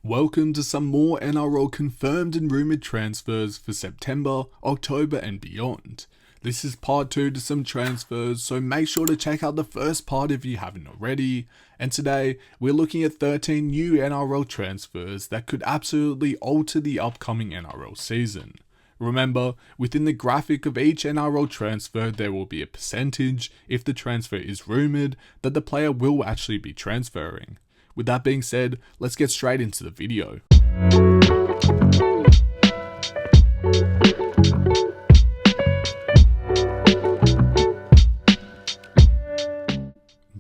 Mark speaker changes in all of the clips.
Speaker 1: Welcome to some more NRL confirmed and rumoured transfers for September, October and beyond. This is part 2 to some transfers, so make sure to check out the first part if you haven't already. And today, we're looking at 13 new NRL transfers that could absolutely alter the upcoming NRL season. Remember, within the graphic of each NRL transfer there will be a percentage, if the transfer is rumoured, that the player will actually be transferring. With that being said, let's get straight into the video.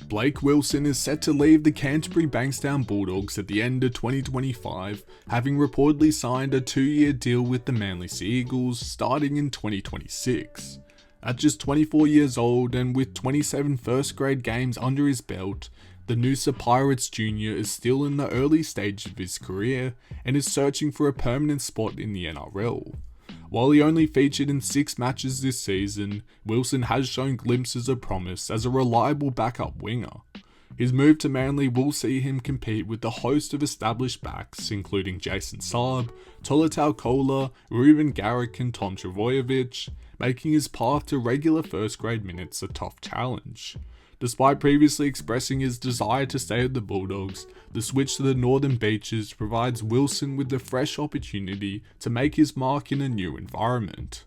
Speaker 1: Blake Wilson is set to leave the Canterbury Bankstown Bulldogs at the end of 2025, having reportedly signed a 2-year deal with the Manly Sea Eagles starting in 2026. At just 24 years old and with 27 first grade games under his belt, the Noosa Pirates Jr. is still in the early stage of his career and is searching for a permanent spot in the NRL. While he only featured in 6 matches this season, Wilson has shown glimpses of promise as a reliable backup winger. His move to Manly will see him compete with a host of established backs including Jason Saab, Tolutau Koula, Ruben Garrick and Tom Trbojevic, making his path to regular first grade minutes a tough challenge. Despite previously expressing his desire to stay at the Bulldogs, the switch to the Northern Beaches provides Wilson with a fresh opportunity to make his mark in a new environment.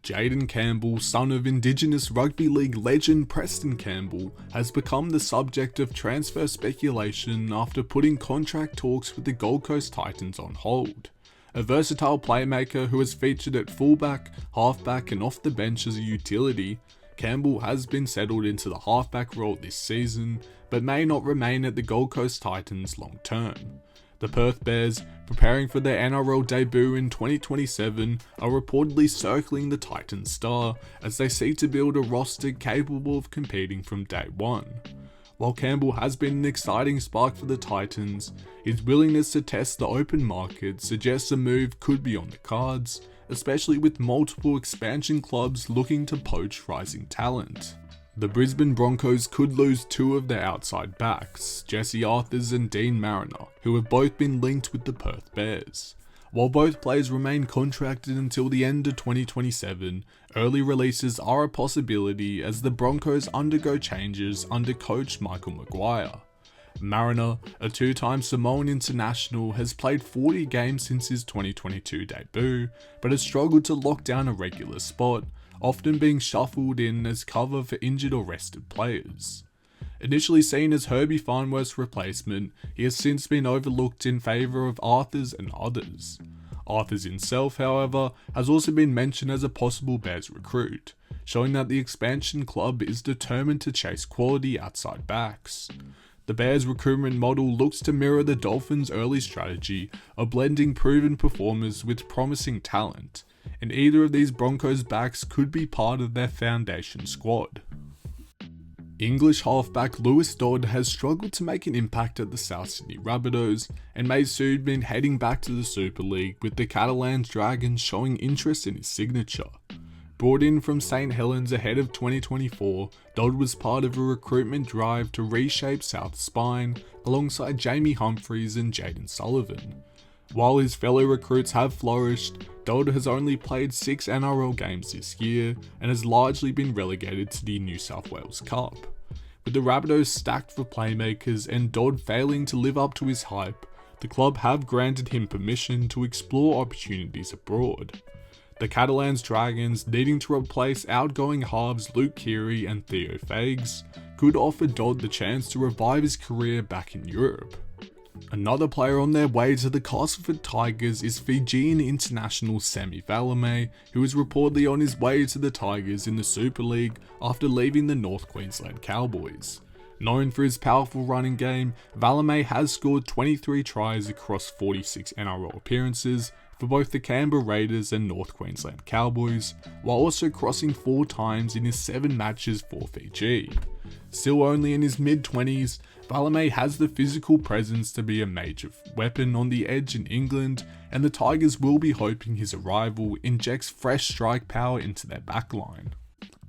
Speaker 1: Jaden Campbell, son of Indigenous rugby league legend Preston Campbell, has become the subject of transfer speculation after putting contract talks with the Gold Coast Titans on hold. A versatile playmaker who has featured at fullback, halfback and off the bench as a utility, Campbell has been settled into the halfback role this season, but may not remain at the Gold Coast Titans long term. The Perth Bears, preparing for their NRL debut in 2027, are reportedly circling the Titans star as they seek to build a roster capable of competing from day one. While Campbell has been an exciting spark for the Titans, his willingness to test the open market suggests a move could be on the cards, especially with multiple expansion clubs looking to poach rising talent. The Brisbane Broncos could lose 2 of their outside backs, Jesse Arthurs and Dean Mariner, who have both been linked with the Perth Bears. While both players remain contracted until the end of 2027, early releases are a possibility as the Broncos undergo changes under coach Michael Maguire. Mariner, a 2-time Samoan international, has played 40 games since his 2022 debut, but has struggled to lock down a regular spot, often being shuffled in as cover for injured or rested players. Initially seen as Herbie Farnworth's replacement, he has since been overlooked in favour of Arthurs and others. Arthurs himself, however, has also been mentioned as a possible Bears recruit, showing that the expansion club is determined to chase quality outside backs. The Bears' recruitment model looks to mirror the Dolphins' early strategy of blending proven performers with promising talent, and either of these Broncos backs could be part of their foundation squad. English halfback Lewis Dodd has struggled to make an impact at the South Sydney Rabbitohs and may soon be heading back to the Super League, with the Catalans Dragons showing interest in his signature. Brought in from St Helens ahead of 2024, Dodd was part of a recruitment drive to reshape South Spine alongside Jamie Humphries and Jaden Sullivan. While his fellow recruits have flourished, Dodd has only played 6 NRL games this year and has largely been relegated to the New South Wales Cup. With the Rabbitohs stacked for playmakers and Dodd failing to live up to his hype, the club have granted him permission to explore opportunities abroad. The Catalans Dragons, needing to replace outgoing halves Luke Keary and Theo Fages, could offer Dodd the chance to revive his career back in Europe. Another player on their way to the Castleford Tigers is Fijian international Semi Valame, who is reportedly on his way to the Tigers in the Super League after leaving the North Queensland Cowboys. Known for his powerful running game, Valame has scored 23 tries across 46 NRL appearances for both the Canberra Raiders and North Queensland Cowboys, while also crossing 4 times in his 7 matches for Fiji. Still only in his mid-20s, Valame has the physical presence to be a major weapon on the edge in England, and the Tigers will be hoping his arrival injects fresh strike power into their backline.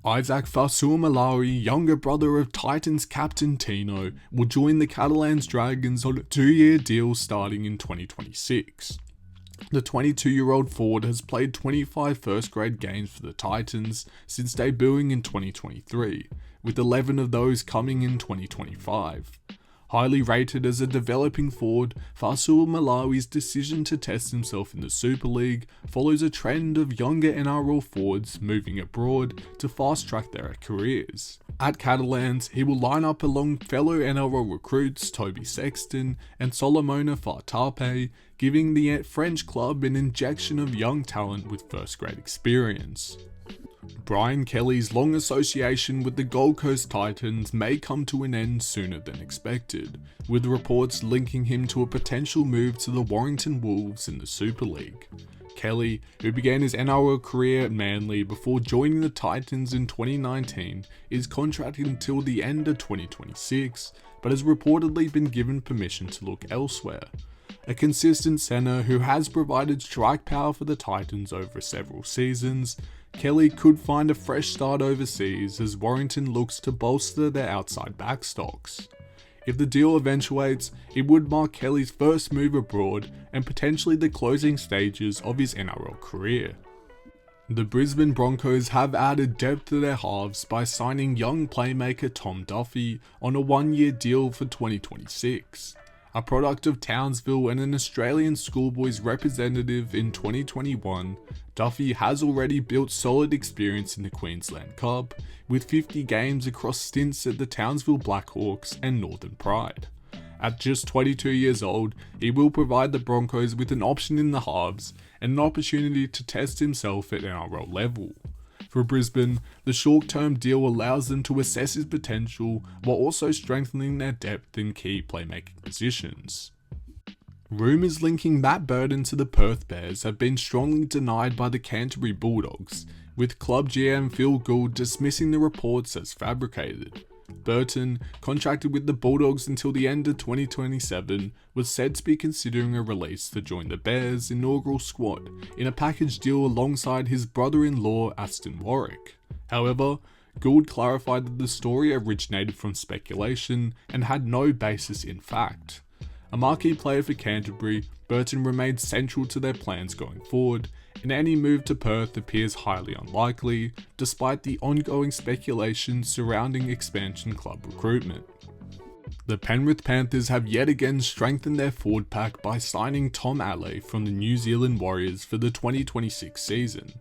Speaker 1: Isaac Malari, younger brother of Titans captain Tino, will join the Catalans Dragons on a 2-year deal starting in 2026. The 22-year-old forward has played 25 first-grade games for the Titans since debuting in 2023, with 11 of those coming in 2025. Highly rated as a developing forward, Malari's decision to test himself in the Super League follows a trend of younger NRL forwards moving abroad to fast-track their careers. At Catalans, he will line up along fellow NRL recruits Toby Sexton and Solomona Fartape, giving the French club an injection of young talent with first-grade experience. Brian Kelly's long association with the Gold Coast Titans may come to an end sooner than expected, with reports linking him to a potential move to the Warrington Wolves in the Super League. Kelly, who began his NRL career at Manly before joining the Titans in 2019, is contracted until the end of 2026, but has reportedly been given permission to look elsewhere. A consistent centre who has provided strike power for the Titans over several seasons, Kelly could find a fresh start overseas as Warrington looks to bolster their outside back stocks. If the deal eventuates, it would mark Kelly's first move abroad and potentially the closing stages of his NRL career. The Brisbane Broncos have added depth to their halves by signing young playmaker Tom Duffy on a 1-year deal for 2026. A product of Townsville and an Australian schoolboys representative in 2021, Duffy has already built solid experience in the Queensland Cup, with 50 games across stints at the Townsville Blackhawks and Northern Pride. At just 22 years old, he will provide the Broncos with an option in the halves and an opportunity to test himself at NRL level. For Brisbane, the short-term deal allows them to assess his potential while also strengthening their depth in key playmaking positions. Rumours linking Matt Burton to the Perth Bears have been strongly denied by the Canterbury Bulldogs, with club GM Phil Gould dismissing the reports as fabricated. Burton, contracted with the Bulldogs until the end of 2027, was said to be considering a release to join the Bears' inaugural squad in a package deal alongside his brother-in-law Aston Warwick. However, Gould clarified that the story originated from speculation and had no basis in fact. A marquee player for Canterbury, Burton remains central to their plans going forward, and any move to Perth appears highly unlikely, despite the ongoing speculation surrounding expansion club recruitment. The Penrith Panthers have yet again strengthened their forward pack by signing Tom Alley from the New Zealand Warriors for the 2026 season.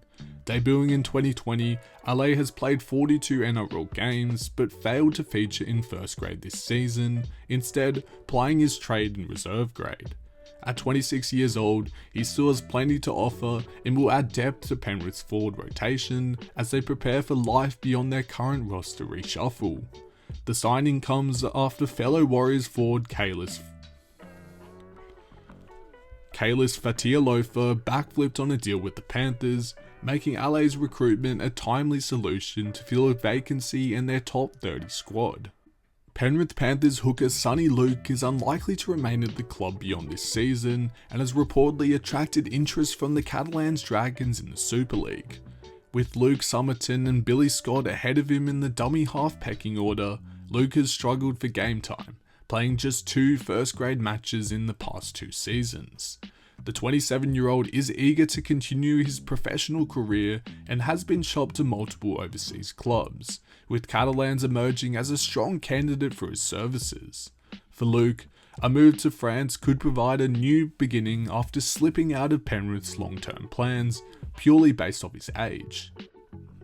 Speaker 1: Debuting in 2020, Alley has played 42 NRL games but failed to feature in first grade this season, instead plying his trade in reserve grade. At 26 years old, he still has plenty to offer and will add depth to Penrith's forward rotation as they prepare for life beyond their current roster reshuffle. The signing comes after fellow Warriors forward Kalis Fatialofa backflipped on a deal with the Panthers, making LA's recruitment a timely solution to fill a vacancy in their top 30 squad. Penrith Panthers hooker Sonny Luke is unlikely to remain at the club beyond this season and has reportedly attracted interest from the Catalans Dragons in the Super League. With Luke Somerton and Billy Scott ahead of him in the dummy half pecking order, Luke has struggled for game time, playing just 2 first-grade matches in the past 2 seasons. The 27-year-old is eager to continue his professional career and has been shopped to multiple overseas clubs, with Catalans emerging as a strong candidate for his services. For Luke, a move to France could provide a new beginning after slipping out of Penrith's long-term plans, purely based off his age.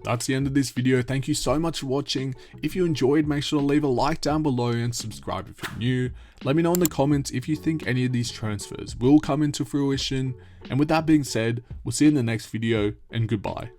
Speaker 1: That's the end of this video. Thank you so much for watching. If you enjoyed, make sure to leave a like down below and subscribe if you're new. Let me know in the comments if you think any of these transfers will come into fruition. And with that being said, we'll see you in the next video, and goodbye.